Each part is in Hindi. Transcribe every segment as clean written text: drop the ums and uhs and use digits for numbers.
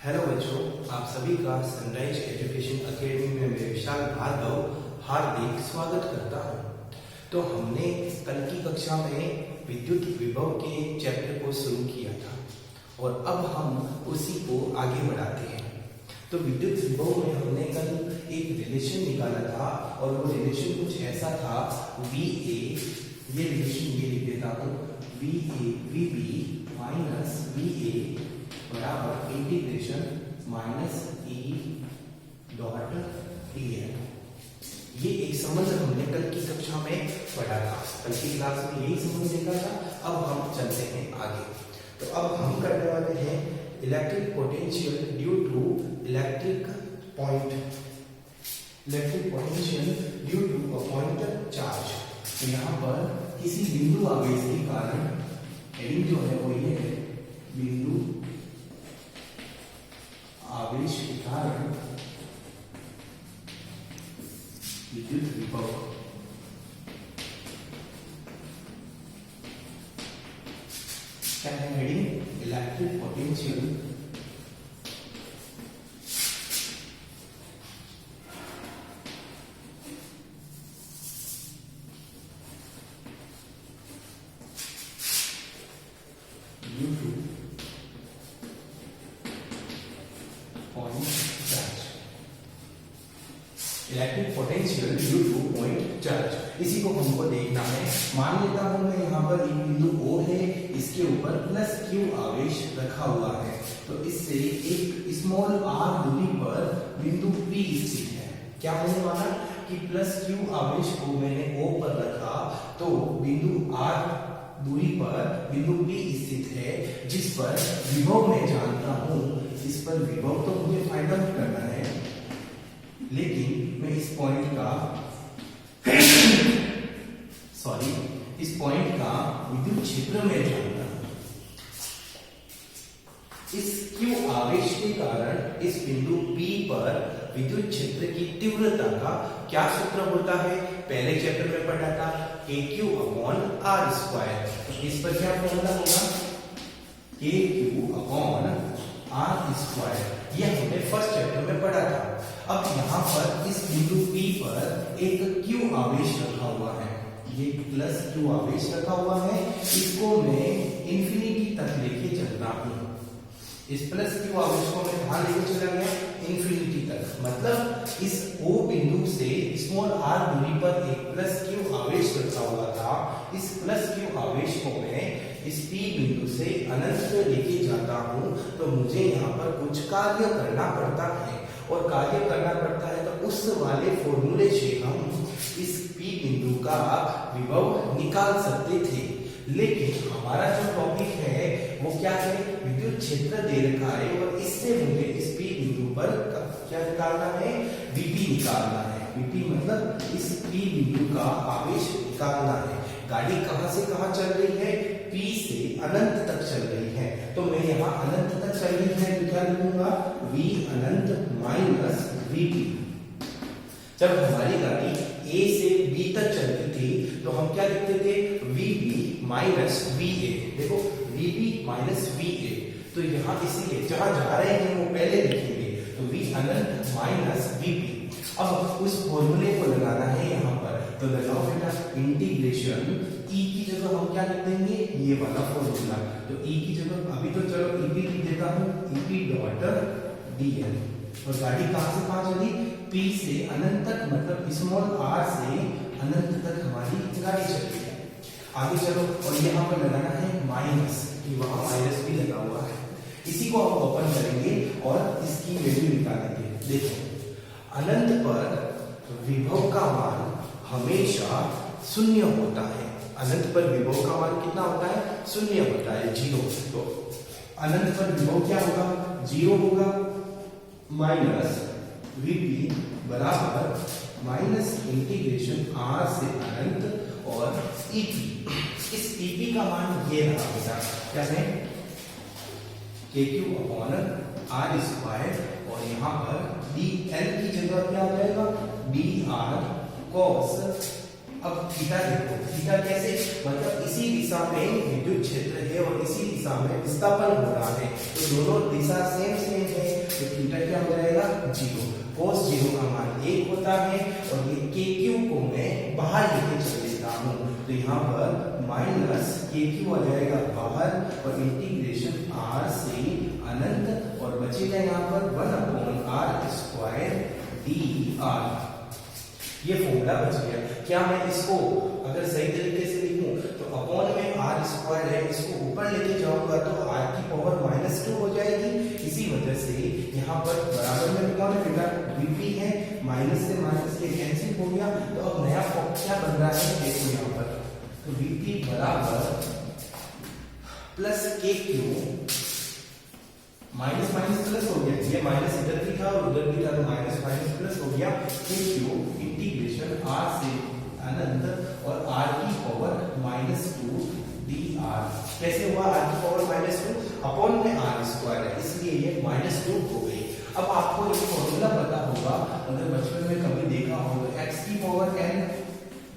हेलो बच्चों, आप सभी का सनराइज एजुकेशन एकेडमी में मैं विशाल भार्गव हार्दिक स्वागत करता हूँ। तो हमने कल की कक्षा में विद्युत विभव के चैप्टर को शुरू किया था और अब हम उसी को आगे बढ़ाते हैं। तो विद्युत विभव में हमने कल एक रिलेशन निकाला था और वो रिलेशन कुछ ऐसा था, वी ए, ये रिलेशन ये लिख देता हूँ, V A V B minus V A बराबर integration minus E dot D N. ये एक संबंध हमने कल की कक्षा में पढ़ा था, कल की क्लास में यही संबंध देखा था। अब हम चलते हैं आगे। तो अब हम करने वाले हैं electric potential due to electric potential due to a point charge. तो यहाँ पर किसी बिंदु आवेश के कारण हेडिंग जो है वो ये है, बिंदु आवेश के कारण विद्युत विभव। क्या है heading? Electric potential due two point charge. Electric potential due two point charge, इसी को हमको देखना है। मान लेता हूं मैं यहाँ पर एक बिंदु O है, इसके ऊपर प्लस Q आवेश रखा हुआ है। तो इससे एक स्मॉल r दूरी पर बिंदु P स्थित है। क्या होने वाला कि प्लस Q आवेश को मैंने O पर रखा तो बिंदु R दूरी पर बिंदु P स्थित है, जिस पर विभव मैं जानता हूं। इस पर विभव तो मुझे फाइंड आउट करना है, लेकिन मैं इस पॉइंट का विद्युत क्षेत्र में जानता हूं। इस Q आवेश के कारण इस बिंदु P पर विद्युत क्षेत्र की तीव्रता का क्या सूत्र होता है? पहले चैप्टर में पढ़ा था, KQ अपॉन R स्क्वायर। इस पर क्या फॉर्मूला होगा? KQ upon R square. यह हमने फर्स्ट चैप्टर में पढ़ा था। अब यहाँ पर इस बिंदु P पर एक Q आवेश रखा हुआ है, ये प्लस Q आवेश रखा हुआ है। इसको मैं इंफिनिटी तक लेके चलता हूँ। इस प्लस Q आवेश को मैं कहाँ लेके चला गया? इंफिनिटी तक। मतलब इस O बिंदु से स्मॉल r दूरी पर एक प्लस Q आवेश रखा हुआ था। इस प्लस Q आवेश को मैं इस P बिंदु से अनंत लेके जाता हूँ। तो मुझे यहाँ पर कुछ कार्य करना पड़ता है, और कार्य करना पड़ता है तो उस वाले फॉर्मूले से हम इस P बिंदु का विभव निकाल सकते थे। लेकिन हमारा जो टॉपिक है वो क्या है? विद्युत क्षेत्र दे रखा है और इससे मुझे इस P बिंदु पर क्या निकालना है? Vp निकालना है। Vp मतलब इस P बिंदु का आवेश निकालना है। गाड़ी कहां से कहां चल रही है? P से अनंत तक चल रही है। तो मैं यहाँ अनंत तक चल रही है तो क्या लिखूंगा? V अनंत माइनस Vp। जब हमारी गाड़ी A से B तक चलती थी तो हम क्या लिखते थे? Vb minus Va। देखो Vb माइनस Va। तो यहाँ इसलिए जहां जा रहे हैं वो पहले लिखेंगे, तो V अनंत माइनस Vp। अब उस फॉर्मूले को लगाना है यहाँ पर, तो लगाओ बेटा इंटीग्रेशन E की जगह हम क्या लिख देंगे? ये वाला फॉर्मूला। तो E की जगह अभी तो चलो Ep लिख देता हूँ, Ep डॉट dn। और गाड़ी कहां से कहां चली? P से अनंत तक, मतलब स्मॉल r से अनंत तक हमारी गाड़ी चली है। आगे चलो, और यहाँ पर लगाना है माइनस, कि वहां माइनस भी लगा हुआ है। इसी को हम ओपन करेंगे और इसकी वैल्यू निकालेंगे। देखो, अनंत पर विभव का मान हमेशा शून्य होता है। अनंत पर विभव का मान कितना होता है? शून्य होता है, 0। तो अनंत पर विभव क्या होगा? 0 होगा। माइनस Vp बराबर माइनस इंटीग्रेशन R से अनंत और Ep। इस Ep का मान ये रहा बेटा, क्या है? KQ अपॉन R स्क्वायर, और यहाँ पर dl की जगह क्या हो जाएगा? dr cos। अब थीटा देखो, थीटा कैसे? मतलब इसी दिशा में विद्युत क्षेत्र है और इसी दिशा में विस्थापन हो रहा है, तो दोनों दिशा सेम है। तो थीटा क्या हो जाएगा 0। cos 0 का मान 1 होता है और ये KQ को मैं बाहर लेके चल देता हूँ, तो यहाँ पर माइनस KQ आ जाएगा बाहर और इंटीग्रेशन r से अनंत और बचेगा यहाँ पर 1/r² dr। ये फॉर्मूला बच गया। क्या मैं इसको अगर सही तरीके से लिखूं तो अपॉन में r² है, इसको ऊपर लेके जाऊंगा तो r की पावर -2 हो जाएगी। इसी वजह से यहाँ पर बराबर में कौन है VP है, माइनस से माइनस के कैंसिल हो गया। तो अब नया फॉर्म क्या बन रहा है देखो यहाँ पर, तो VP बराबर plus KQ minus minus plus हो गया, ये माइनस इधर भी था और उधर भी था तो माइनस माइनस प्लस हो गया। KQ इंटीग्रेशन r से अनंत और r की पावर -2 dr। कैसे हुआ r की पावर -2? अपॉन में r² है इसलिए ये -2 हो गई। अब आपको एक फॉर्मूला पता होगा, अगर बचपन में कभी देखा होगा, x की पावर n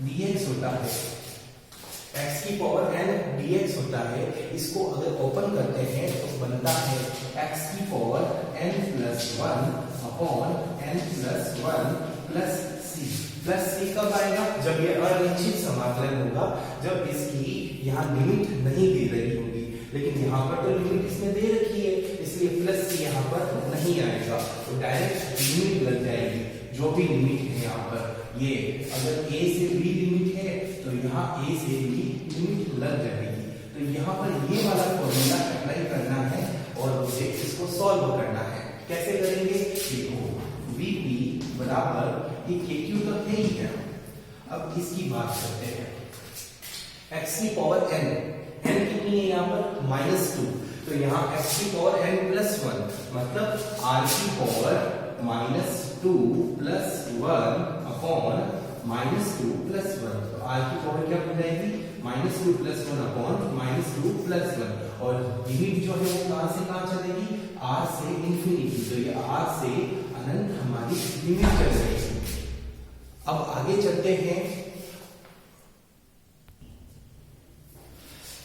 dx होता है, x की पावर n dx होता है। इसको अगर ओपन करते हैं तो बनता है x की power n + 1 upon n + 1 plus c कब आएगा? जब ये अनिश्चित समाकलन होगा, जब इसकी यहाँ लिमिट नहीं दे रही होगी। लेकिन यहाँ पर तो लिमिट इसने दे रखी है, इसलिए प्लस c यहाँ पर नहीं आएगा, तो डायरेक्ट लिमिट लग जाएगी। जो भी लिमिट है यहाँ पर, ये अगर a से b लिमिट है तो यहाँ a से b लिमिट लग जाएगी। तो यहाँ पर ये वाला फॉर्मूला अप्लाई करना है और मुझे इसको सॉल्व करना है। कैसे करेंगे? देखो VP बराबर ये KQ तो है ही है। अब इसकी बात करते हैं, x की पावर n कितनी है यहाँ पर? -2। तो यहाँ x की पावर n + 1 मतलब r की पावर -2 + 1 अपॉन -2 + 1। तो r की पावर क्या हो जाएगी? -2 + 1 अपॉन -2 + 1। और लिमिट जो है वो कहां से कहां चलेगी? r से इंफिनिटी। तो ये r से अनंत हमारी लिमिट चल रही है। अब आगे चलते हैं,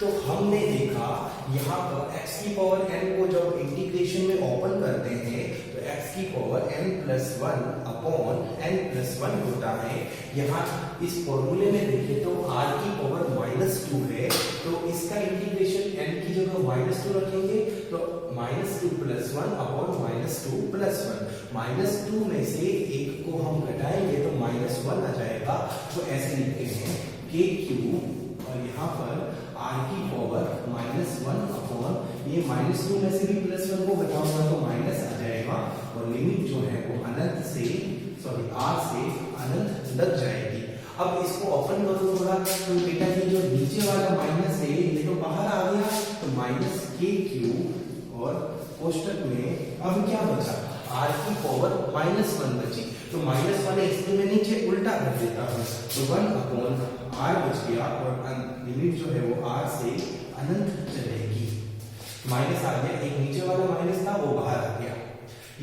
तो हमने देखा यहाँ पर x की पावर n को जब इंटीग्रेशन में ओपन करते हैं तो x की पावर n + 1 अपॉन n + 1 होता है। यहाँ इस फॉर्मूले में देखें तो r की पावर -2 है, तो इसका इंटीग्रेशन n की जगह -2 रखेंगे तो -2 + 1 अपॉन -2 + 1। -2 में से एक को हम घटाएंगे तो -1 आ जाएगा। तो ऐसे लिखते हैं KQ और यहाँ पर r की पावर -1 अपॉन ये -2 में से भी +1 को घटाऊंगा तो माइनस आ जाएगा और लिमिट जो है वो अनंत से r से अनंत लग जाएगी। अब इसको ओपन करो थोड़ा, तो बेटा ये जो नीचे वाला माइनस है ये तो बाहर आ गया, तो -KQ और कोष्टक में अब क्या बचा? r की पावर -1 बची, तो -1 है इसलिए मैं नीचे उल्टा कर देता हूँ, तो 1/r बच गया और लिमिट जो है वो r से अनंत चलेगी। माइनस आ गया, एक नीचे वाला माइनस था वो बाहर आ गया।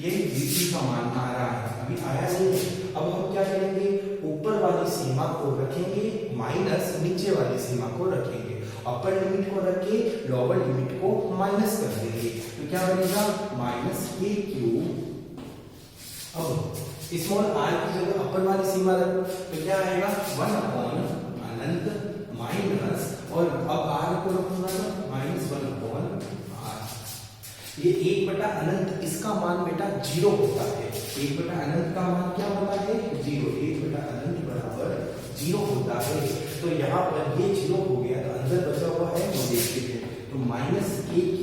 ये VP का मान आ रहा है, अभी आया नहीं है। अब हम क्या करेंगे? ऊपर वाली सीमा को रखेंगे माइनस नीचे वाली सीमा को रखेंगे, अपर लिमिट को रख के लोअर लिमिट को माइनस कर देंगे, तो क्या बनेगा? -KQ। अब स्मॉल r की जगह अपर वाली सीमा रखो तो क्या आएगा? 1 अपॉन अनंत माइनस और अब r को रखूंगा तो -1 अपॉन r। ये 1/अनंत, इसका मान बेटा 0 होता है। 1/अनंत का मान क्या होता है? 0। 1/अनंत बराबर 0 होता है। तो यहाँ पर ये 0 हो गया, तो अंदर बचा हुआ है वो देखते हैं, तो -KQ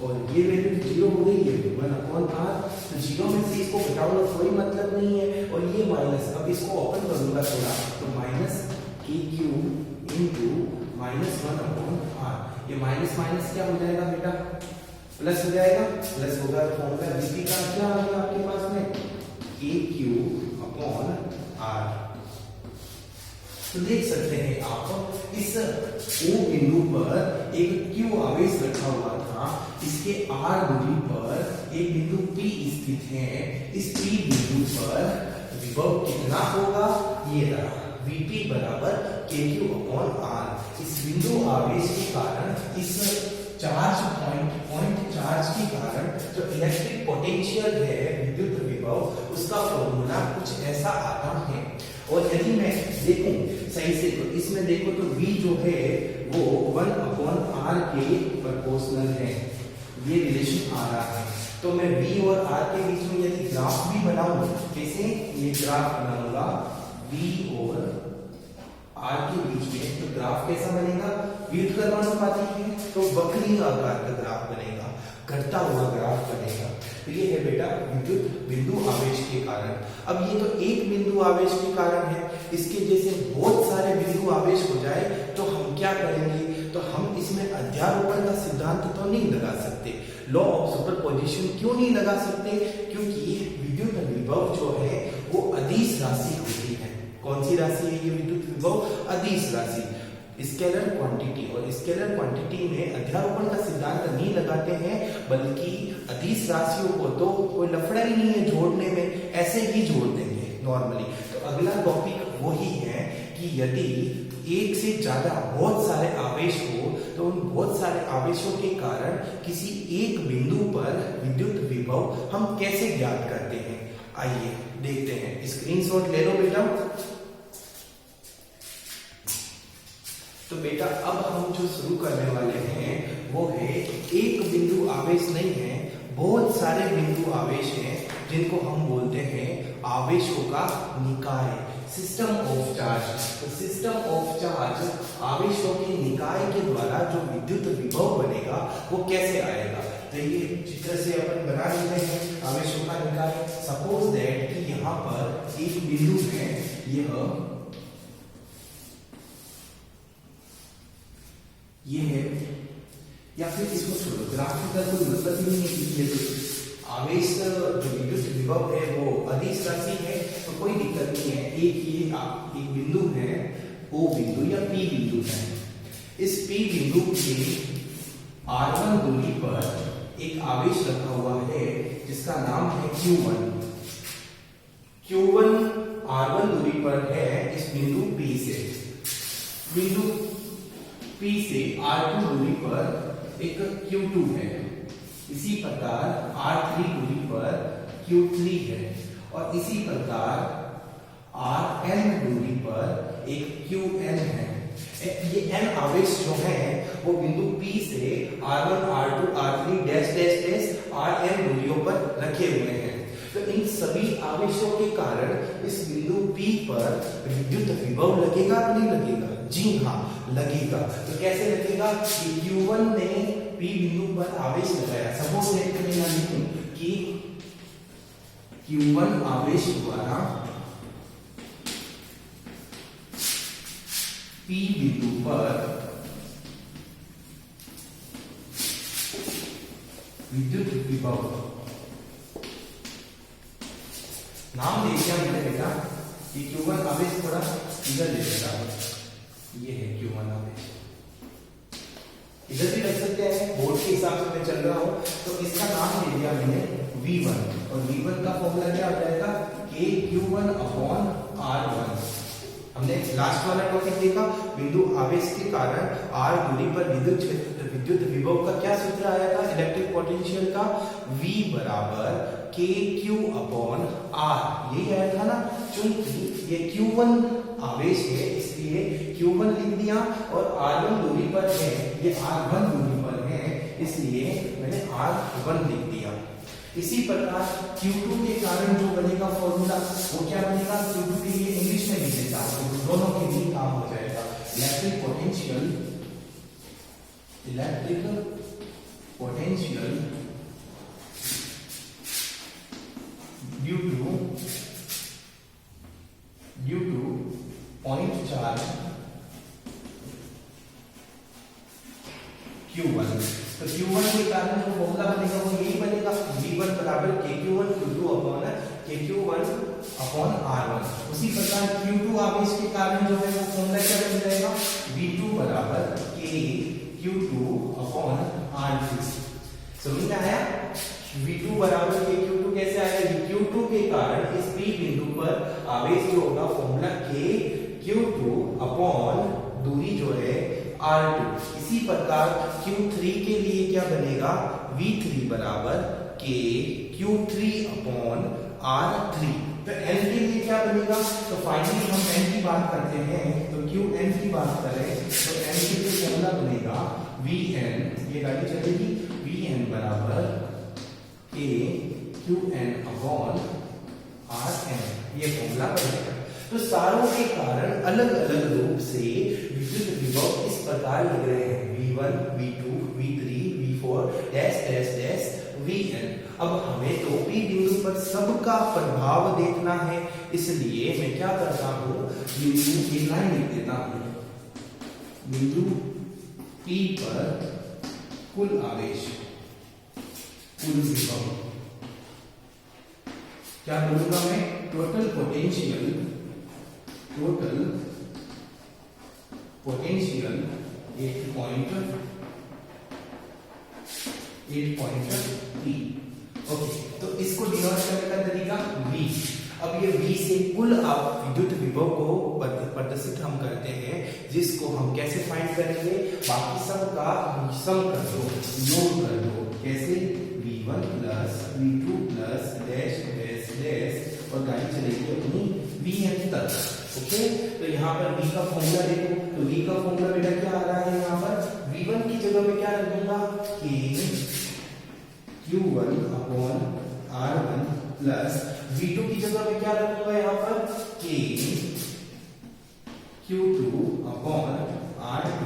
और ये वैल्यू 0 हो गई है 1/r। तो 0 में से इसको घटाऊंगा कोई मतलब नहीं है, और ये माइनस, अब इसको ओपन करूंगा थोड़ा तो -KQ इंटू -1/r। ये माइनस माइनस क्या हो जाएगा बेटा? प्लस हो जाएगा। प्लस होगा तो फॉर्मूला VP का क्या आ गया आपके पास में? KQ/r। तो देख सकते हैं आप, इस O बिंदु पर एक Q आवेश रखा हुआ था, इसके R दूरी पर एक बिंदु P स्थित है। इस P बिंदु पर विभव कितना होगा? ये रहा, VP बराबर KQ/r। इस बिंदु आवेश के कारण, इस चार्ज पॉइंट चार्ज के कारण जो इलेक्ट्रिक पोटेंशियल है, विद्युत विभव, उसका फॉर्मूला कुछ ऐसा आता है। और यदि मैं देखूं सही से तो इसमें देखो तो V जो है वो 1/R के प्रोपोर्शनल है, ये रिलेशन आ रहा है। तो मैं V और R के बीच में यदि ग्राफ भी बनाऊं, कैसे ये ग्राफ बनाऊंगा V और R के बीच में, तो ग्राफ कैसा बनेगा, व्युत्क्रमानुपाती है तो वक्री आकार का ग्राफ बनेगा, घटता हुआ ग्राफ बनेगा। तो ये है बेटा विद्युत बिंदु आवेश के कारण। अब ये तो एक बिंदु आवेश के कारण है, इसके जैसे बहुत सारे बिंदु आवेश हो जाए तो हम क्या करेंगे, तो हम इसमें अध्यारोपण का सिद्धांत तो नहीं लगा सकते, लॉ ऑफ सुपरपोजिशन क्यों नहीं लगा सकते, क्योंकि विद्युत विभव जो है वो अदिश राशि होती है। कौन सी राशि है ये विद्युत विभव, अदिश राशि, स्केलर क्वांटिटी। और स्केलर क्वांटिटी में अध्यारोपण का सिद्धांत नहीं लगाते हैं, बल्कि अदिश राशियों को तो कोई लफड़ा ही नहीं है जोड़ने में, ऐसे ही जोड़ देंगे नॉर्मली। तो अगला टॉपिक वही है कि यदि एक से ज्यादा बहुत सारे आवेश हो तो उन बहुत सारे आवेशों के कारण किसी एक बिंदु पर विद्युत विभव हम कैसे ज्ञात करते हैं। आइए देखते हैं, स्क्रीनशॉट ले लो बेटा। तो बेटा अब हम जो शुरू करने वाले हैं वो है एक बिंदु आवेश नहीं है, बहुत सारे बिंदु आवेश हैं जिनको हम बोलते हैं आवेशों का निकाय, सिस्टम ऑफ चार्ज। तो सिस्टम ऑफ चार्ज आवेशों के निकाय के द्वारा जो विद्युत विभव बनेगा वो कैसे आएगा, तो ये चित्र से अपन बना लेते हैं आवेशों का निकाय। सपोज दैट कि यहाँ पर एक बिंदु है, ये है, या फिर इसको छोड़ो, ग्राफिकल कोई मतलब ही नहीं है कि आवेश जो विद्युत विभव है वो अदिश राशि है, तो कोई दिक्कत नहीं है। एक बिंदु है, O बिंदु या P बिंदु है। इस P बिंदु के R1 दूरी पर एक आवेश रखा हुआ है जिसका नाम है Q1। Q1 R1 दूरी पर है इस बिंदु P से। बिंदु P से R2 दूरी पर एक Q2 है, इसी प्रकार R3 दूरी पर Q3 है, और इसी प्रकार Rn दूरी पर एक Qn है। ये n आवेश जो है वो बिंदु P से R1, R2, R3 dash dash dash Rn दूरियों पर रखे हुए हैं। तो इन सभी आवेशों के कारण इस बिंदु P पर विद्युत विभव लगेगा कि नहीं लगेगा? जी हाँ, लगेगा। तो कैसे लगेगा कि Q1 ने P बिंदु पर आवेश लगाया। सपोज दैट मैं यहाँ लिखूं कि Q1 आवेश द्वारा P बिंदु पर विद्युत विभव, नाम दे दिया मैंने बेटा कि Q1 आवेश थोड़ा इधर ले लेगा, ये है Q1 आवेश, इधर भी रख सकते हैं, बोर्ड के हिसाब से मैं चल रहा हूं। तो इसका नाम दे दिया मैंने V1, और V1 का फॉर्मूला क्या हो जाएगा, K-Q1/R1। हमने लास्ट वाला टॉपिक देखा, बिंदु आवेश के कारण R दूरी पर विद्युत विभव का क्या सूत्र आया था, इलेक्ट्रिक पोटेंशियल का, V बराबर KQ/R, यही आया था ना। चूंकि ये Q1 आवेश है इसलिए Q1 लिख दिया, और R1 दूरी पर है, ये R1 दूरी पर है इसलिए मैंने R1 लिख दिया। इसी प्रकार Q2 के कारण जो बनेगा फॉर्मूला वो क्या बनेगा, Q2 के लिए इंग्लिश में लिख देता हूं, दोनों के लिए काम हो जाएगा। Electric potential due two point charge Q1। तो Q1 के कारण जो फॉर्मूला बनेगा वो यही बनेगा, V1 बराबर KQ1/R1। उसी प्रकार Q2 आवेश के कारण जो है वो फॉर्मूला क्या बन जाएगा, V2 बराबर KQ2/R2। समझ में आया? V2 बराबर KQ2 कैसे आएगा, Q2 के कारण इस P बिंदु पर आवेश जो होगा फॉर्मूला KQ2 दूरी जो है R2। इसी प्रकार Q3 के लिए क्या बनेगा, V3 बराबर K Q3 अपॉन R3। तो n के लिए क्या बनेगा? तो फाइनली हम n की बात करते हैं, तो Qn की बात करें तो n के लिए फॉर्मूला बनेगा Vn, ये गाड़ी चलेगी, Vn बराबर K Qn अपॉन Rn, ये फॉर्मूला बनेगा। तो सारों के कारण अलग अलग रूप से विद्युत विभव इस प्रकार लग रहे हैं, V1 V2 V3 V4 dash dash dash Vn। अब हमें तो P बिंदु पर सबका प्रभाव देखना है, इसलिए मैं क्या करता हूं, बिंदु की लाइन लिख देता हूं, बिंदु P पर कुल आवेश, कुल विभव, क्या बोलूंगा मैं, टोटल पोटेंशियल 8.3। ओके, तो इसको डिनोट करने का तरीका V। अब ये V से कुल विद्युत विभव को प्रदर्शित हम करते हैं, जिसको हम कैसे फाइंड करेंगे, बाकी सब का सम कर दो, योग कर दो, कैसे, V1 plus V2 plus dash dash dash और गाड़ी चलेगी अपनी Vn तक। ओके, तो यहाँ पर V का फॉर्मूला देखो, तो V का फॉर्मूला बेटा क्या आ रहा है, यहाँ पर V1 की जगह पे क्या रखूंगा, K Q1 upon R1 plus V2 की जगह पे क्या रखूंगा, यहाँ पर K Q2 अपॉन R2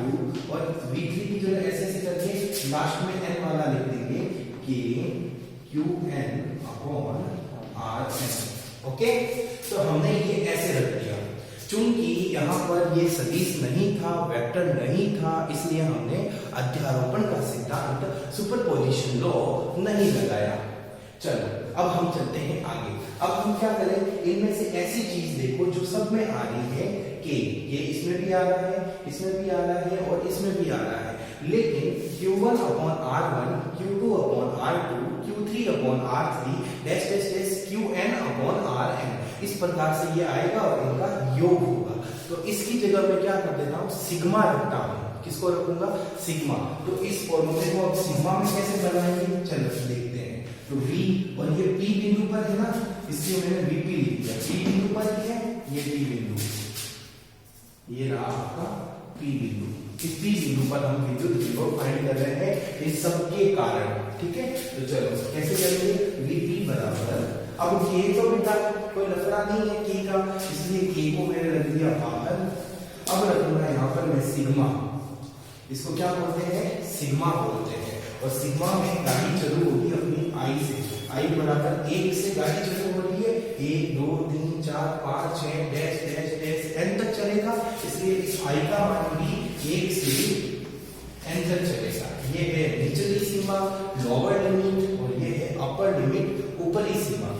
और V3 की जगह ऐसे ऐसे करके लास्ट में n वाला लिख देंगे, K Qn upon Rn। Okay, तो हमने ये ऐसे रख दिया। चूंकि यहाँ पर ये सदिश नहीं था, वेक्टर नहीं था, इसलिए हमने अध्यारोपण का सिद्धांत सुपरपोजिशन लॉ नहीं लगाया। चलो अब हम चलते हैं आगे। अब हम क्या करें, इनमें से ऐसी चीज देखो जो सब में आ रही है, कि ये इसमें भी आ रहा है, इसमें भी आ रहा है और इसमें भी आ रहा है, लेकिन Q1 upon R1, Q2 upon R2, Q3 upon R3 dash dash dash Qn upon Rn, इस प्रकार से ये आएगा और इनका योग होगा। तो इसकी जगह पे क्या कर देता हूँ, सिग्मा रखता हूँ, किसको रखूंगा, सिग्मा। तो इस फॉर्मूले को अब सिग्मा में कैसे बनाएंगे, चलो देखते हैं। तो V, और ये P बिंदु पर है ना, इसलिए मैंने Vp लिख दिया, P बिंदु पर है, ये P बिंदु, ये रहा आपका P बिंदु। इस P बिंदु पर हम विद्युत विभव फाइंड कर रहे हैं इन सबके कारण, ठीक है। तो चलो कैसे करेंगे, Vp बराबर, अब K तो बेटा कोई लफड़ा नहीं है K का, इसलिए K को मैंने रख दिया बाहर। अब रखूंगा यहाँ पर मैं सिग्मा, इसको क्या बोलते हैं, सिग्मा बोलते हैं, और सिग्मा में गाड़ी चालू होगी अपनी I से, I बराबर 1 से गाड़ी चालू हो रही है, 1 2 3 4 5 6 डैश डैश डैश n तक चलेगा, इसलिए इस I का मान भी 1 से n तक चलेगा। ये है निचली सीमा, लोअर लिमिट, और ये है अपर लिमिट, ऊपरी सीमा।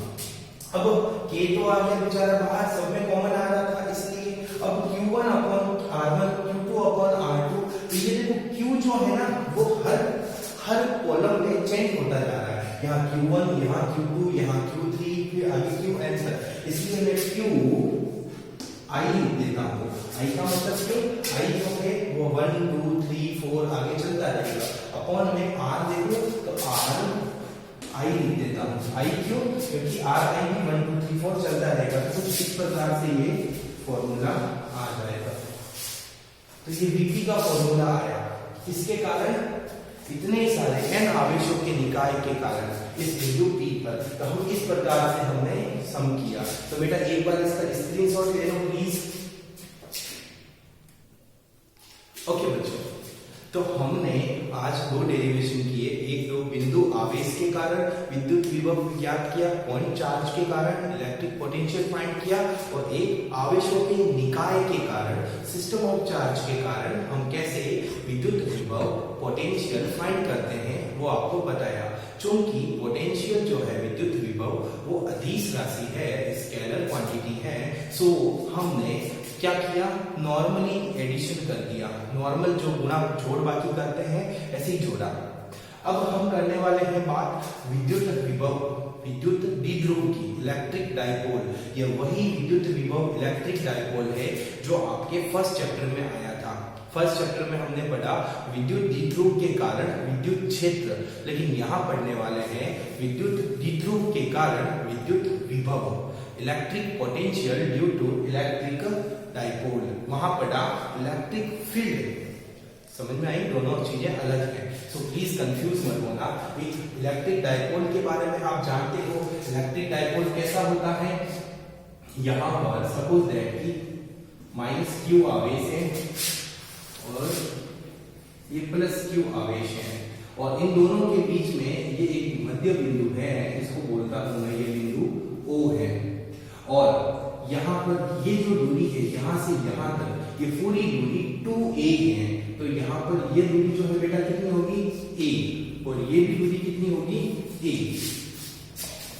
अब K तो आ गया बेचारा बाहर, सब में कॉमन आ रहा था, इसलिए अब Q1 upon R1, Q2 upon R2, तो ये देखो Q जो है ना वो हर कॉलम में चेंज होता जा रहा है, यहाँ Q1, यहाँ Q2, यहाँ Q3, फिर आगे Qn तक, इसलिए मैं Q I लिख देता हूँ। I का मतलब क्यों, I जो है वो 1 2 3 4 आगे चलता रहेगा, अपॉन में R देखो तो R I लिख देता हूँ। I क्यों, क्योंकि RI भी 1 2 3 4 चलता रहेगा, तो कुछ इस प्रकार से ये फॉर्मूला आ जाएगा। तो ये Vp का फॉर्मूला आया, इसके कारण इतने सारे n आवेशों के निकाय के कारण इस बिंदु P पर, तो हम इस प्रकार से हमने सम किया। तो बेटा एक बार इसका स्क्रीनशॉट ले लो प्लीज। ओके बच्चों, तो हमने आज 2 डेरिवेशन किए, एक तो बिंदु आवेश के कारण विद्युत विभव ज्ञात किया, पॉइंट चार्ज के कारण इलेक्ट्रिक पोटेंशियल फाइंड किया, और एक आवेशों के निकाय के कारण सिस्टम ऑफ चार्ज के कारण हम कैसे विद्युत विभव पोटेंशियल फाइंड करते हैं वो आपको बताया। चूंकि पोटेंशियल जो है विद्युत विभव वो अदिश राशि है, स्केलर क्वांटिटी है, सो हमने क्या किया, नॉर्मली एडिशन कर दिया, नॉर्मल जो गुणा जोड़ बाकी करते हैं ऐसे ही जोड़ा। अब हम करने वाले हैं बात विद्युत विभव, विद्युत द्विध्रुव की, इलेक्ट्रिक डाइपोल। यह वही विद्युत विभव इलेक्ट्रिक डाइपोल है जो आपके फर्स्ट चैप्टर में आया था। फर्स्ट चैप्टर में हमने पढ़ा विद्युत द्विध्रुव के कारण विद्युत क्षेत्र, लेकिन यहाँ पढ़ने वाले हैं विद्युत द्विध्रुव के कारण विद्युत विभव, electric potential due to electric dipole. वहां पढ़ा इलेक्ट्रिक फील्ड। समझ में आई? दोनों चीजें अलग हैं, सो प्लीज कंफ्यूज मत होना। इलेक्ट्रिक डाइपोल के बारे में आप जानते हो, इलेक्ट्रिक डाइपोल कैसा होता है? यहाँ पर सपोज दैट कि माइनस क्यू आवेश है और ये प्लस क्यू आवेश है, और इन दोनों के बीच में ये एक मध्य बिंदु है, इसको बोलता हूं मैं, ये बिंदु O है, और यहाँ पर ये जो दूरी है यहाँ से यहाँ तक ये पूरी दूरी 2a है, तो यहाँ पर ये दूरी जो है बेटा कितनी होगी? a, और ये भी दूरी कितनी होगी? a।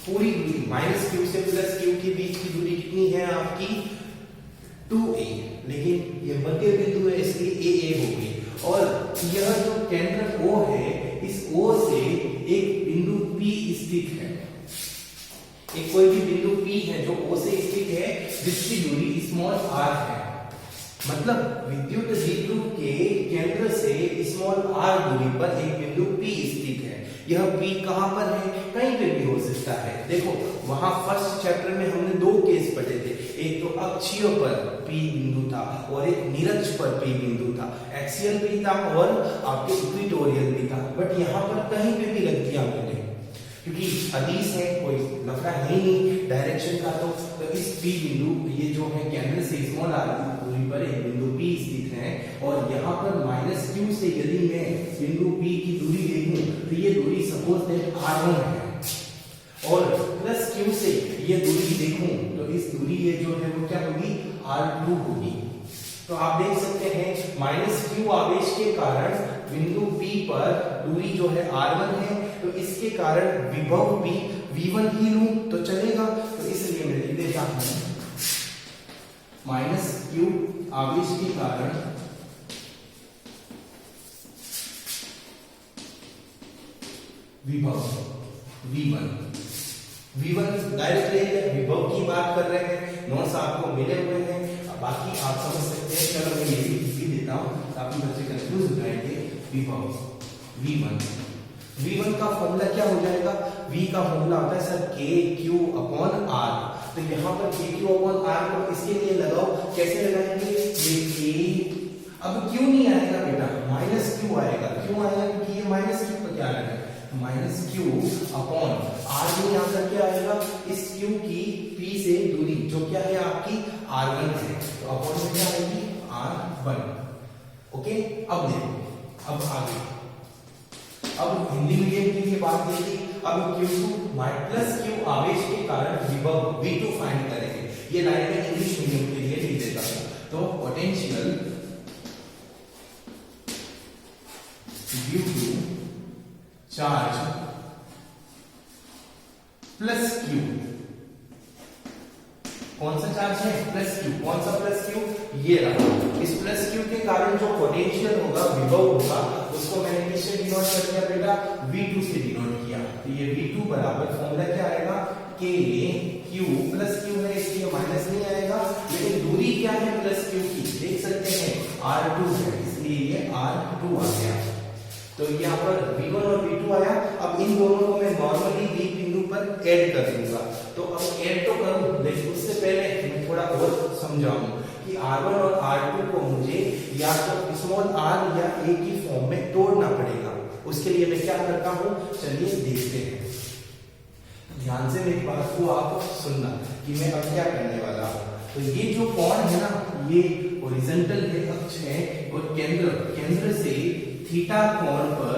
पूरी दूरी माइनस क्यू से प्लस क्यू के बीच की दूरी कितनी है आपकी? 2a, लेकिन ये मध्य बिंदु है इसलिए a होगी, और यह जो केंद्र O है, इस O से एक बिंदु P स्थित है, एक कोई भी बिंदु P है जो O से स्थित है, जिसकी दूरी स्मॉल r है। मतलब विद्युत द्विध्रुव के केंद्र से स्मॉल r दूरी पर एक बिंदु P स्थित है। यह P कहां पर है? कहीं पे भी हो सकता है। देखो वहां फर्स्ट चैप्टर में हमने दो केस पढ़े थे, एक तो अक्षीय पर P बिंदु था और एक निरक्ष पर P बिंदु था, एक्सियल भी था और आपके इक्वेटोरियल भी था। बट यहाँ पर कहीं पे भी गलतियां मिले, क्योंकि अदिश है, कोई लफड़ा है नहीं डायरेक्शन का, तो इस P बिंदु, ये जो है केंद्र से स्मॉल r दूरी पर एक बिंदु P स्थित है, और यहाँ पर माइनस q से यदि मैं बिंदु P की दूरी देखूं तो ये दूरी सपोज दैट r1 है, और प्लस q से ये दूरी देखूं तो इस दूरी ये जो है वो क्या होगी? r2 होगी। तो आप देख सकते हैं माइनस q आवेश के कारण बिंदु P पर दूरी जो है r1 है, तो इसके कारण विभव भी v1 ही लूं तो चलेगा, तो इसलिए मैं लिख देता हूं माइनस q आवेश के कारण विभव v1 डायरेक्ट ले, विभव की बात कर रहे हैं, नोट्स आपको मिले हुए हैं, बाकी आप समझ सकते हैं। चलो मैं ये भी लिख देता हूं ताकि बच्चे कंफ्यूज हो जाएंगे। विभव v1 का फॉर्मूला क्या हो जाएगा? v का फॉर्मूला होता है सर kq अपॉन r, तो यहाँ पर kq अपॉन r को इसके लिए लगाओ, कैसे लगाएंगे? ये k, अब q नहीं आएगा बेटा, माइनस q आएगा। क्यों आएगा? क्योंकि ये माइनस q पर क्या है, माइनस q अपॉन r में यहाँ पर क्या आएगा? इस q की p से दूरी जो क्या है आपकी r1 है, तो अपॉन में क्या आएगी? r1। ओके, अब देखो, अब आगे, अब हिंदी मीडियम के लिए बात देखी। अब Q2 प्लस Q आवेश के कारण विभव V2 फाइंड करेंगे। ये लाइन में इंग्लिश मीडियम के लिए लिख देता हूं, तो potential due to charge plus Q, कौन सा चार्ज है? Plus Q। कौन सा प्लस Q? ये रहा। इस प्लस Q के कारण जो पोटेंशियल होगा, विभव होगा, उसको मैंने किससे डिनोट कर दिया बेटा? V2 से डिनोट किया, तो ये V2 बराबर फॉर्मूला क्या आएगा? K Q प्लस Q है इसलिए माइनस नहीं आएगा, लेकिन दूरी क्या है प्लस Q की? देख सकते हैं R2 है, इसलिए ये R2 आ गया। तो यहाँ पर V1 और V2 आया। अब इन दोनों को मैं नॉर्मली V बिंदु पर ऐड कर दूंगा, तो अब ऐड तो करूं, लेकिन उससे पहले मैं थोड़ा और समझाऊं कि R1 और R2 को मुझे या तो स्मॉल r या a की फॉर्म में तोड़ना पड़ेगा। उसके लिए मैं क्या करता हूं, चलिए देखते हैं। ध्यान से मेरी बात को आप सुनना कि मैं अब क्या करने वाला हूं। तो ये जो कोण है ना, ये हॉरिजॉन्टल अक्ष है, और केंद्र से थीटा कोण पर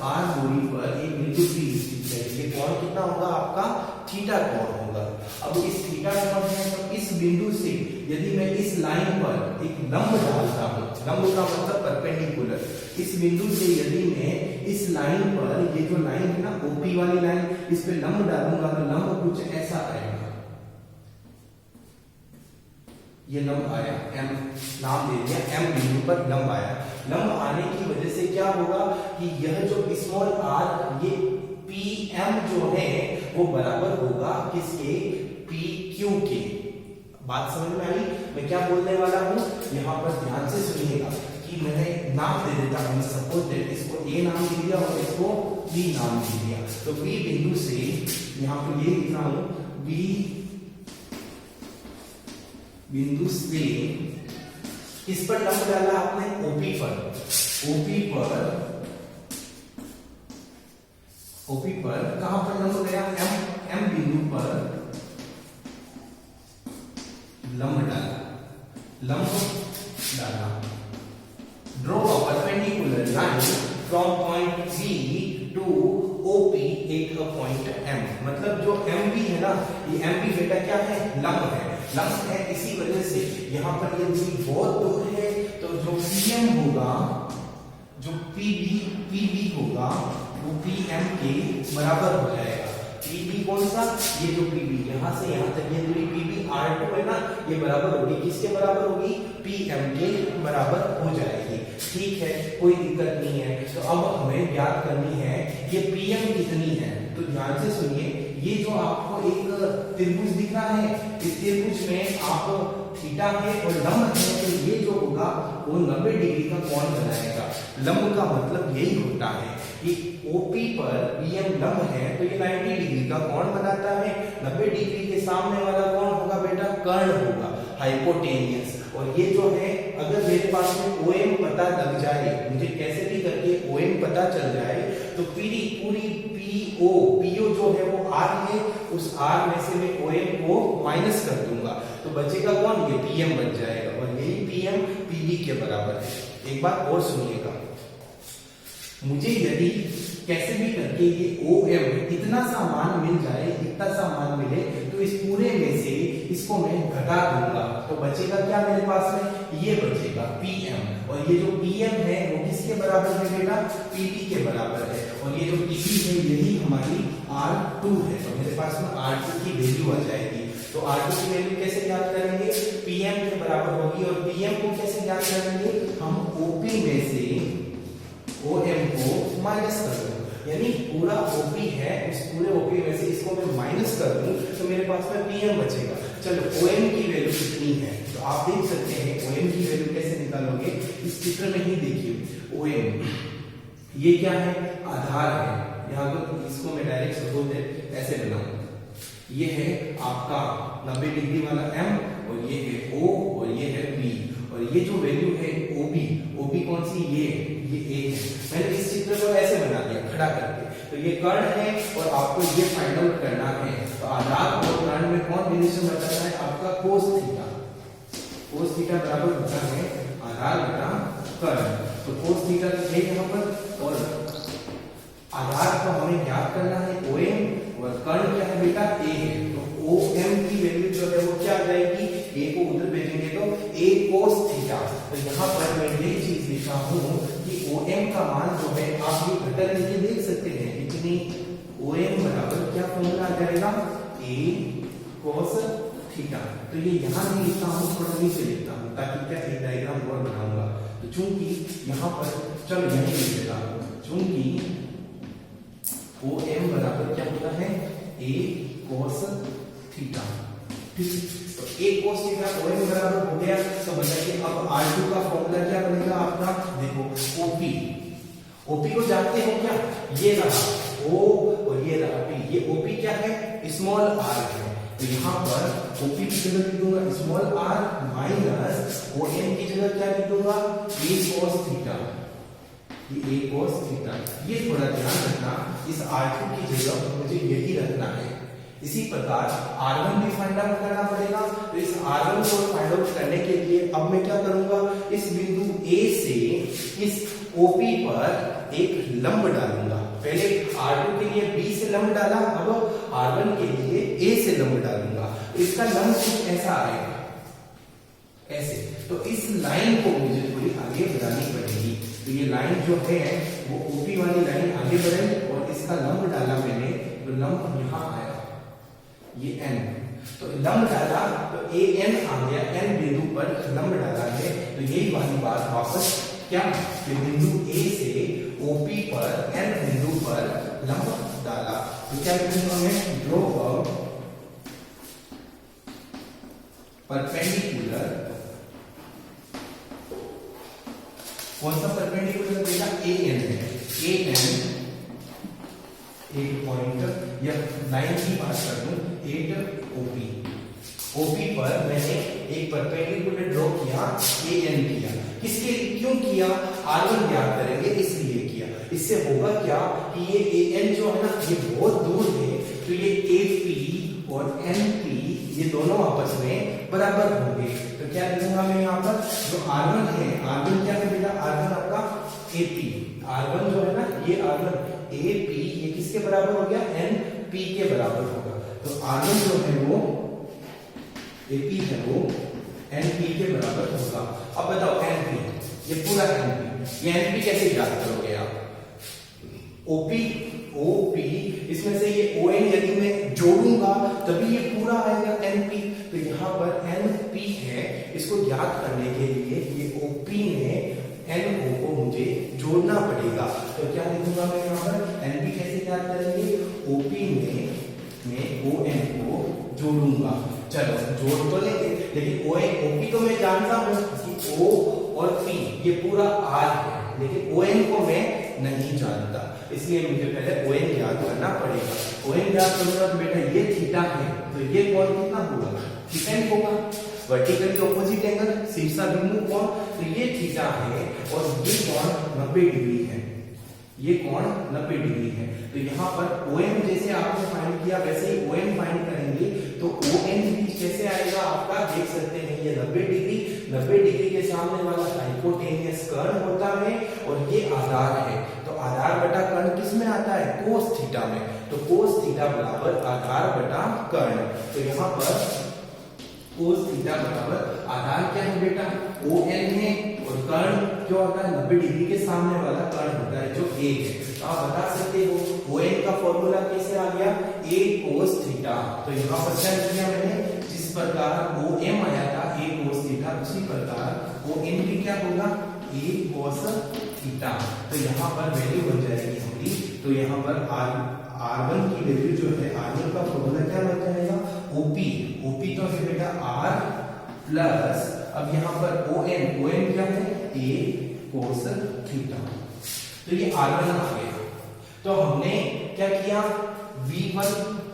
r दूरी पर एक बिंदु P स्थित है। ये कोण कितना होगा आपका? थीटा कोण होगा। अब इस थीटा कोण है, तो इस बिंदु से यदि मैं इस लाइन पर एक लंब डालता हूं, लंब का मतलब परपेंडिकुलर, इस बिंदु से यदि मैं इस लाइन पर, ये जो लाइन है ना OP वाली लाइन, इस पे लंब डालूंगा तो लंब कुछ ऐसा आएगा। ये लंब आया, M नाम दे दिया, M बिंदु पर लंब आया। लंब आने की वजह से क्या होगा कि यह जो स्मॉल r, ये PM जो है वो बराबर होगा किसके? PQ के। बात समझ में आई? मैं क्या बोलने वाला हूं, यहां पर ध्यान से सुनिएगा कि मैंने नाम दे देता हूं, सपोज दैट इसको ए नाम दे दिया और इसको बी नाम दे दिया। तो बी बिंदु से यहां पर ये लिख रहा हूं, बी बिंदु से इस पर लंब डाला आपने ओपी पर, ओपी पर कहां पर लंब गया, एम बिंदु पर लंब डाला। Draw a perpendicular line from point B to OP at a point M. मतलब जो एम बी है ना, ये एम बी बेटा क्या है, लंब है। इसी वजह से यहां पर ये दूरी बहुत दूर है, तो जो पीएम होगा, जो पीबी होगा वो पीएम के बराबर हो जाएगा। पीबी कौन सा, ये जो पीबी यहां से यहां तक ये दूरी पीबी R2 है ना, ये बराबर होगी किसके बराबर होगी, पीएम के बराबर हो जाएगी। ठीक है, कोई दिक्कत नहीं है। तो अब हमें ज्ञात करनी है ये पीएम कितनी है। तो ध्यान से सुनिए, ये जो आपको एक त्रिभुज दिख रहा है, इस त्रिभुज में आप थीटा है और लंब है, तो ये जो होगा वो 90 डिग्री का कोण बनाएगा। लंब का मतलब यही होता है कि ओपी पर पीएम लंब है, तो ये 90 डिग्री का कोण बनाता है। 90 डिग्री के सामने वाला कौन होगा बेटा, कर्ण होगा, हाइपोटेनियस। और ये जो है, अगर मेरे पास में ओएम पता लग जाए, मुझे कैसे भी करके ओएम पता चल जाए, तो पूरी पीओ जो है वो आर है, उस आर में से मैं ओएम को माइनस कर दूंगा, तो बचेगा कौन, ये पीएम बच जाएगा। और यही पीएम पीबी के बराबर है। एक बात और सुनिएगा, मुझे यदि कैसे भी करके ये OM इतना सा मान मिल जाए, इतना सा मान मिले, तो इस पूरे में से इसको मैं घटा दूंगा, तो बचेगा क्या मेरे पास में, ये बचेगा PM। और ये जो PM है वो किसके बराबर है बेटा, PB के बराबर है। और ये जो PB है यही हमारी R2 है, तो मेरे पास में R2 की वैल्यू आ जाएगी। तो R2 की वैल्यू कैसे ज्ञात करेंगे, PM के बराबर होगी। और PM को कैसे ज्ञात करेंगे, हम OP में से OM को माइनस कर दूं, यानी पूरा OP है, उस पूरे OP में से इसको मैं माइनस कर दूं, तो मेरे पास में PM बचेगा। चलो OM की वैल्यू कितनी है, तो आप देख सकते हैं OM की वैल्यू कैसे निकालोगे, इस चित्र में ही देखिए। OM ये क्या है, आधार है। यहाँ पर इसको मैं डायरेक्ट सपोज ऐसे बनाऊंगा, ये है आपका 90 डिग्री वाला M, और ये है O, और ये है B। और ये जो वैल्यू है OB कौन सी, ये A है। मैंने इस चित्र को ऐसे बना दिया खड़ा करके, तो ये कर्ण है और आपको ये फाइंड आउट करना है। तो आधार और कर्ण में कौन रिलेशन बताता है, आपका cos थीटा बराबर होता है आधार बटा कर्ण। तो cos थीटा है यहाँ पर, और आधार को हमें ज्ञात करना है OM, और कर्ण क्या है बेटा, A है। तो OM की वैल्यू जो है वो क्या आ जाएगी, A को उधर भेजेंगे तो A cos थीटा। तो यहाँ पर मैं ये चीज लिखा हूँ कि OM का मान जो है, आप ये घटक नीचे देख सकते हैं, इतनी OM बराबर क्या फॉर्मूला आ जाएगा, A cos थीटा। तो ये यहाँ नहीं लिखता हूँ, थोड़ा नीचे लिखता हूँ, ताकि क्या एक डायग्राम और बनाऊंगा। तो चूंकि यहाँ पर, चलो यही लिख देता हूँ, चूंकि OM बराबर क्या होता है, A cos थीटा। ठीक है, तो A cos थीटा OM बराबर हो गया। तो बताइए अब R2 का फॉर्मूला क्या बनेगा आपका, देखो OP को जानते हो क्या, ये रहा O और ये रहा P। ये OP क्या है, स्मॉल r है। तो यहाँ पर OP की जगह लिख दूंगा स्मॉल r माइनस OM की जगह क्या लिख दूंगा, A cos थीटा। ये A cos थीटा, ये थोड़ा ध्यान रखना, इस R2 की जगह मुझे यही रखना है। इसी प्रकार R1 भी फाइंड आउट करना पड़ेगा। तो इस R1 को फाइंड आउट करने के लिए अब मैं क्या करूंगा, इस बिंदु A से इस OP पर एक लंब डालूंगा। पहले R2 के लिए B से लंब डाला, अब R1 के लिए A से लंब डालूंगा। इसका लंब कुछ ऐसा आएगा, ऐसे। तो इस लाइन को मुझे थोड़ी आगे बढ़ानी पड़ेगी। तो ये लाइन जो है वो OP वाली लाइन आगे बढ़े, और इसका लंब डाला मैंने, तो लंब यहाँ आया, ये N। तो लंब डाला तो AN आ गया, N बिंदु पर लंब डाला है। तो यही वाली बात वापस क्या, कि बिंदु A से OP पर N बिंदु पर लंब डाला। तो क्या करेंगे हमें, ड्रॉ अ परपेंडिकुलर कौन सा परपेंडिकुलर बेटा ए एन है, ए एन एक पॉइंट या लाइन की बात कर दूं, 8 ओपी, ओपी पर मैंने एक परपेंडिकुलर ड्रॉ किया, ए एन किया, किसके क्यों किया, R1 ज्ञात करेंगे इसलिए किया। इससे होगा क्या कि ये ए एन जो है ना ये बहुत दूर है, तो ये ए पी और एन पी ये दोनों आपस में बराबर होंगे। तो क्या लिखूंगा मैं यहाँ पर, जो R1 है, R1 क्या है बेटा, R1 आपका AP, R1 जो है ना ये R1 AP ये किसके बराबर हो गया, NP के बराबर होगा। तो R1 जो है वो AP है वो NP के बराबर होगा। अब बताओ NP, ये पूरा NP, ये NP कैसे ज्ञात करोगे आप, OP OP इसमें से ये ON यदि मैं जोड़ूंगा तभी ये पूरा आएगा NP। तो यहाँ पर NP है, इसको ज्ञात करने के लिए ये OP में NO को मुझे जोड़ना पड़ेगा। तो क्या लिखूंगा मैं यहाँ पर, NP कैसे ज्ञात करेंगे, OP में मैं ON को जोड़ूंगा। चलो जोड़ तो लेंगे, लेकिन OP तो मैं जानता हूँ कि O और P ये पूरा R है, लेकिन ON को मैं नहीं जानता, इसलिए मुझे पहले ON ज्ञात करना पड़ेगा। ON ज्ञात करूंगा तो बेटा ये थीटा है, तो ये कोण कितना होगा, थीटा होगा, वर्टिकली ऑपोजिट एंगल, शीर्षा बिंदु कोण, तो ये थीटा है और ये कोण 90 डिग्री है, ये कोण 90 डिग्री है। तो यहाँ पर OM जैसे आपने फाइंड किया वैसे ही OM फाइंड करेंगे, तो ON भी कैसे आएगा आपका, देख सकते हैं ये 90 डिग्री, 90 डिग्री के सामने वाला हाइपोटेनियस कर्ण होता है और ये आधार है। तो आधार बटा कर्ण किस में आता है, कोस थीटा में। तो कोस थीटा बराबर आधार बटा कर्ण। तो यहाँ पर कोस थीटा बराबर आधार क्या है बेटा, ON है, और कर्ण जो होता है 90 डिग्री के सामने वाला कर्ण होता है जो A है। तो आप बता सकते हो ON का फॉर्मूला कैसे आ गया, A cos थीटा। तो यहाँ पर क्या किया मैंने, जिस प्रकार OM आया था A cos थीटा, उसी प्रकार ON भी क्या होगा, A cos थीटा। तो यहाँ पर वैल्यू बन जाएगी हमारी, तो यहाँ पर R1 की वैल्यू जो है, R1 का फॉर्मूला क्या बन जाएगा, OP तो है बेटा R प्लस, अब यहाँ पर ON क्या है, A cos थीटा। तो ये R1 आ गया। तो हमने क्या किया, V1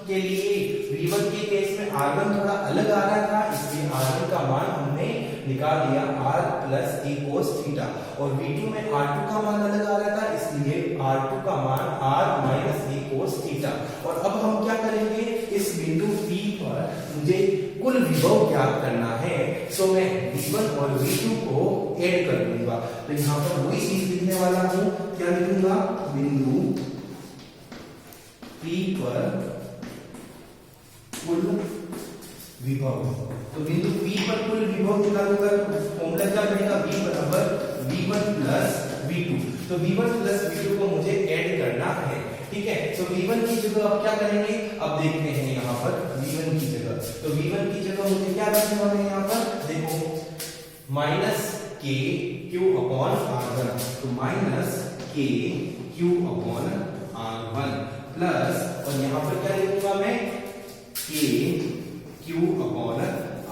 के लिए, V1 के केस में R1 थोड़ा अलग आ रहा था, इसलिए R1 का मान हमने निकाल दिया R plus A cos theta, और V2 में R2 का मान अलग आ रहा था, इसलिए R2 का मान R minus A cos theta. और अब हम क्या करेंगे, इस बिंदु P पर मुझे कुल विभव ज्ञात करना है, तो मैं V1 और V2 को ऐड कर दूंगा। तो यहाँ पर वही चीज लिखने वाला हूं, क्या लिखूंगा, बिंदु P पर कुल विभव। तो बिंदु P पर कुल विभव निकालूंगा, फॉर्मूला क्या बनेगा, V बराबर V1 प्लस V2। तो V1 प्लस V2 को मुझे ऐड करना है, ठीक है। तो V1 की जगह अब क्या करेंगे, अब देखते हैं यहाँ पर V1 की जगह, तो V1 की जगह मुझे क्या रखना है, यहाँ पर देखो माइनस के क्यू अपॉन R1, तो माइनस के क्यू अपॉन R1 प्लस, और यहाँ पर क्या लिखूंगा मैं, के क्यू अपॉन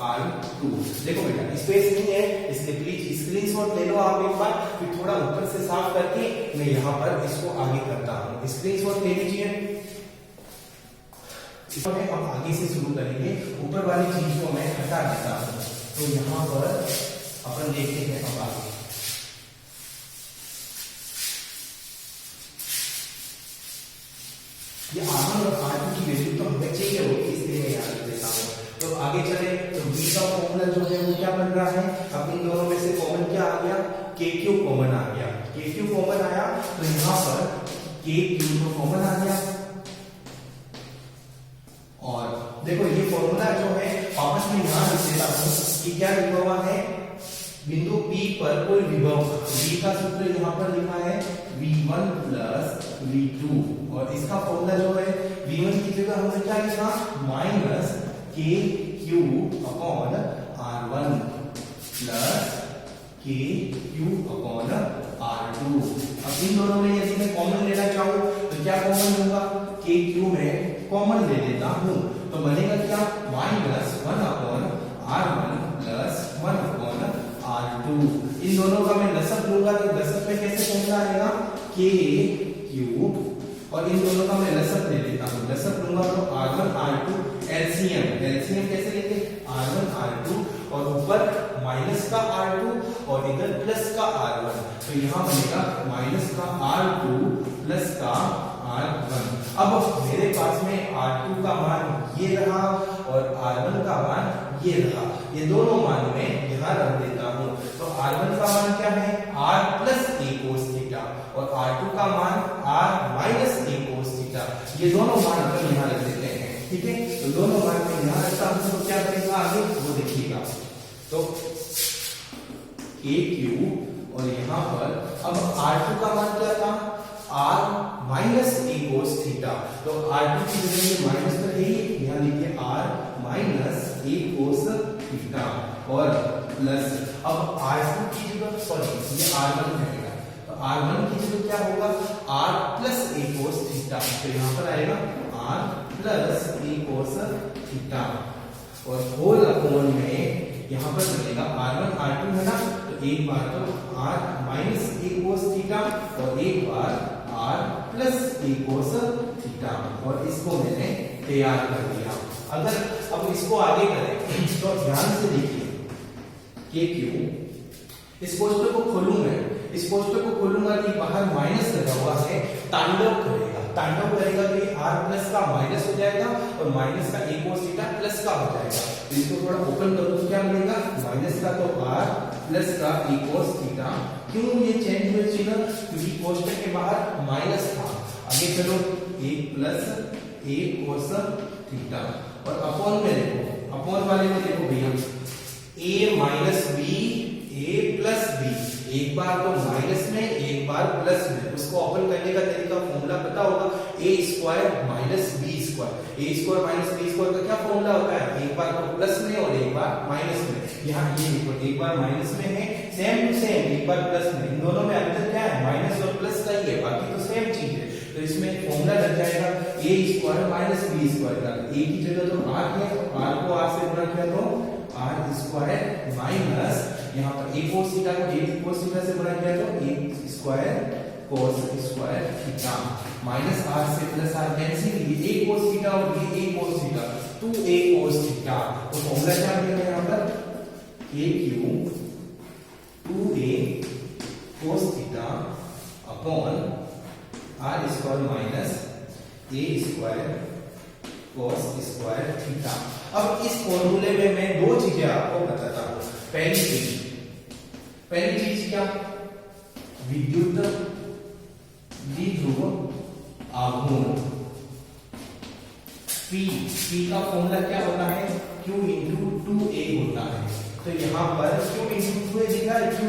R2। देखो बेटा स्पेस नहीं है, इसलिए प्लीज स्क्रीनशॉट ले लो आप एक बार, फिर थोड़ा ऊपर से साफ करके मैं यहाँ पर इसको आगे करता हूँ। स्क्रीनशॉट ले लीजिए, इसको हम आगे से शुरू करेंगे, ऊपर वाली चीज को मैं हटा देता हूँ। तो यहाँ पर अपन देखते हैं अब आगे, ये R1 और R2 की वैल्यू तो हमें चाहिए होगी, इसलिए मैं यहाँ लिख देता हूँ। तो आगे चले, तो V का फॉर्मूला जो है वो क्या बन रहा है, अब इन दोनों में से कॉमन क्या आ गया, KQ कॉमन आ गया, KQ कॉमन आया, तो यहाँ पर KQ तो कॉमन आ गया। और देखो ये फॉर्मूला जो है वापस में यहाँ लिख देता हूँ कि क्या लिखा हुआ है, बिंदु P पर कुल विभव, V का सूत्र यहाँ पर लिखा है V1 प्लस V2, और इसका फॉर्मूला जो है V1 की जगह हमने क्या लिखा, minus KQ upon R1 plus KQ upon R2। अब इन दोनों में यदि मैं कॉमन लेना चाहूँ तो क्या कॉमन होगा, KQ में कॉमन ले लेता हूँ, तो बनेगा क्या, minus 1 upon R1 plus 1 upon R2। इन दोनों का मैं लसक लूंगा तो K क्यूब, और इन दोनों का मैं लसअप ले लेता हूँ। लसअप लूंगा तो R1 R2 एलसीएम कैसे लेंगे, R1 R2 और ऊपर माइनस का R2 और इधर प्लस का R1, तो यहाँ बनेगा माइनस का R2 प्लस का R1। अब मेरे पास में R2 का मान ये रहा और R1 का मान ये रहा, ये दोनों मान में यहाँ रख देता हूँ। तो R1 का मान क्या है, R plus a cos theta, और R2 का मान R minus a cos theta, ये दोनों मान अपन यहाँ रख देते हैं। ठीक है, तो दोनों मान में यहाँ रखता हूँ तो क्या बनेगा आगे वो देखिएगा। तो a क्यूब और यहाँ पर अब R2 का मान क्या था, R minus a cos theta, तो R2 की जगह में माइनस तो है ही, यहाँ लिखिए R minus a cos theta और प्लस, अब R2 की जगह सॉरी ये R1 रहेगा, तो R1 की जगह क्या होगा, R plus a cos theta, तो यहाँ पर आएगा R plus a cos theta और होल अपॉन में यहाँ पर बनेगा R1 R2 है ना, तो एक बार तो R minus a cos theta और एक बार R plus a cos theta, और इसको मैंने तैयार कर दिया। अगर अब इसको आगे करें तो ध्यान से देखिए, K क्यूब, इस कोष्टक को खोलूं मैं, इस कोष्टक को खोलूंगा कि बाहर माइनस लगा हुआ है, तांडव करेगा तो ये R प्लस का माइनस हो जाएगा और माइनस का a cos थीटा प्लस का हो जाएगा। तो इसको थोड़ा ओपन करूं तो क्या मिलेगा, माइनस का तो R प्लस का a cos थीटा। क्यों ये चेंज हुए चिन्ह, क्योंकि कोष्टक के बाहर माइनस था। आगे चलो, a plus a cos theta और अपॉन में देखो, अपॉन वाले में देखो भैया, a minus b a plus b, एक बार तो माइनस में एक बार प्लस में, उसको ओपन करने का तरीका फॉर्मूला पता होगा, a square minus b square, a square minus b square का क्या फॉर्मूला होता है, एक बार तो प्लस में और एक बार माइनस में। यहाँ ये देखो एक बार माइनस में है, सेम टू सेम एक बार प्लस में, इन दोनों में अंतर क्या है, माइनस और प्लस का ही है, बाकी तो सेम चीज है। तो इसमें फॉर्मूला लग जाएगा a square minus b square का, a की जगह तो r है, तो r को r से गुणा किया तो r स्क्वायर माइनस यहाँ पर a cos थीटा को a cos थीटा से गुणा किया तो a square cos square theta minus r से प्लस r कैंसिल, ये a cos थीटा और ये a cos theta, 2a cos theta. तो फॉर्मूला क्या मिलेगा यहाँ पर, a cube 2a cos theta upon r square minus a square cos square theta. अब इस फॉर्मूले में मैं दो चीजें आपको बताता हूं। पहली चीज क्या, विद्युत द्विध्रुव आघूर्ण, P का फॉर्मूला क्या होता है, Q इंटू 2a होता है। तो यहाँ पर Q इंटू 2a लिखा है, Q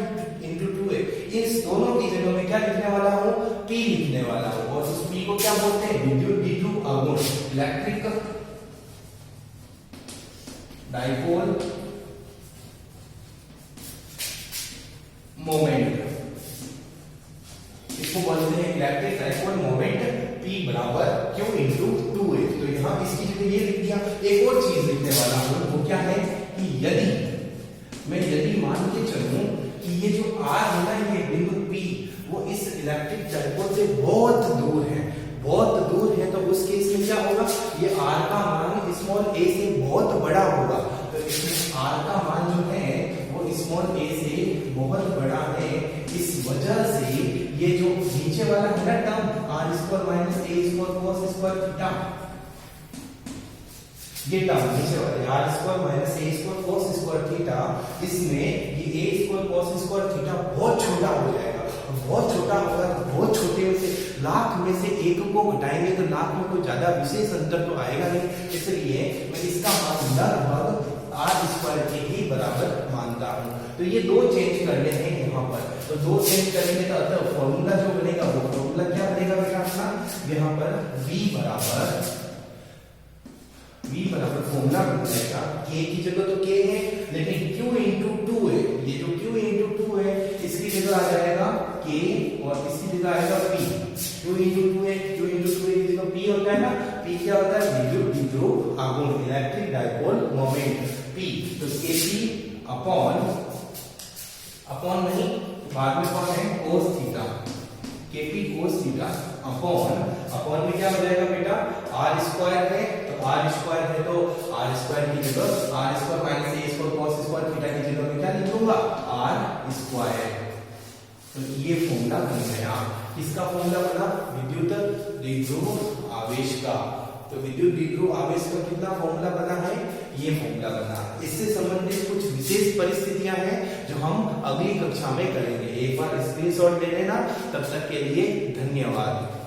इंटू 2a, इस दोनों की जगह में क्या लिखने वाला हूँ, P लिखने वाला हूँ, और उस P को क्या बोलते हैं, विद्युत द्विध्रुव आघूर्ण, इलेक्ट्रिक डाइपोल मोमेंट, इसको बोलते हैं इलेक्ट्रिक डाइपोल मोमेंट P बराबर Q इंटू 2a। तो यहाँ इसकी जगह ये लिख दिया। एक और चीज लिखने वाला हूं, वो क्या है कि यदि मान के चलूं कि ये जो R है ना, ये बिंदु P वो इस इलेक्ट्रिक डाइपोल से बहुत दूर है, तो उस केस में क्या होगा, ये R का मान स्मॉल a से बहुत बड़ा होगा। तो इसमें R का मान जो है वो स्मॉल a से बहुत बड़ा है, इस वजह से ये जो नीचे वाला है ना term R square minus a square cos square theta, ये टर्म नीचे वाले R square minus a square cos square theta, इसमें ये a square cos square theta बहुत छोटा हो जाएगा। बहुत छोटा होगा तो बहुत छोटे में से लाख में से एक को घटाएंगे तो लाख में कोई ज्यादा विशेष अंतर तो आएगा नहीं, इसलिए मैं इसका मान लगभग R स्क्वायर के ही बराबर मानता हूं। तो ये दो चेंज करने हैं यहाँ पर, तो दो चेंज करेंगे तो अतः फॉर्मूला जो बनेगा वो फॉर्मूला क्या बनेगा बेटा अपना, यहाँ पर V बराबर फॉर्मूला बन जाएगा, K की जगह तो K है, लेकिन Q इंटू 2 है, ये जो Q इंटू 2 है इसकी जगह आ जाएगा K और इसकी जगह आएगा P। Q इंटू 2 है, Q इंटू 2 है, इसका P होता है ना, P क्या होता है, विद्युत द्विध्रुव आघूर्ण, इलेक्ट्रिक डाइपोल मोमेंट P। तो Kp अपॉन नहीं, बाद में कौन है, cos theta, Kp cos theta upon में क्या हो जाएगा बेटा, r स्क्वायर है, तो r स्क्वायर है तो r स्क्वायर की जगह r square minus a square cos square theta की जगह में क्या लिखूंगा, r स्क्वायर। तो ये फॉर्मूला बन गया। किसका फॉर्मूला बना, विद्युत द्विध्रुव आवेश का। तो विद्युत द्विध्रुव आवेश का कितना फॉर्मूला बना है, ये फॉर्मूला बना। इससे संबंधित कुछ विशेष परिस्थितियां हैं जो हम अगली कक्षा में करेंगे। एक बार स्क्रीनशॉट ले लेना। तब तक के लिए धन्यवाद।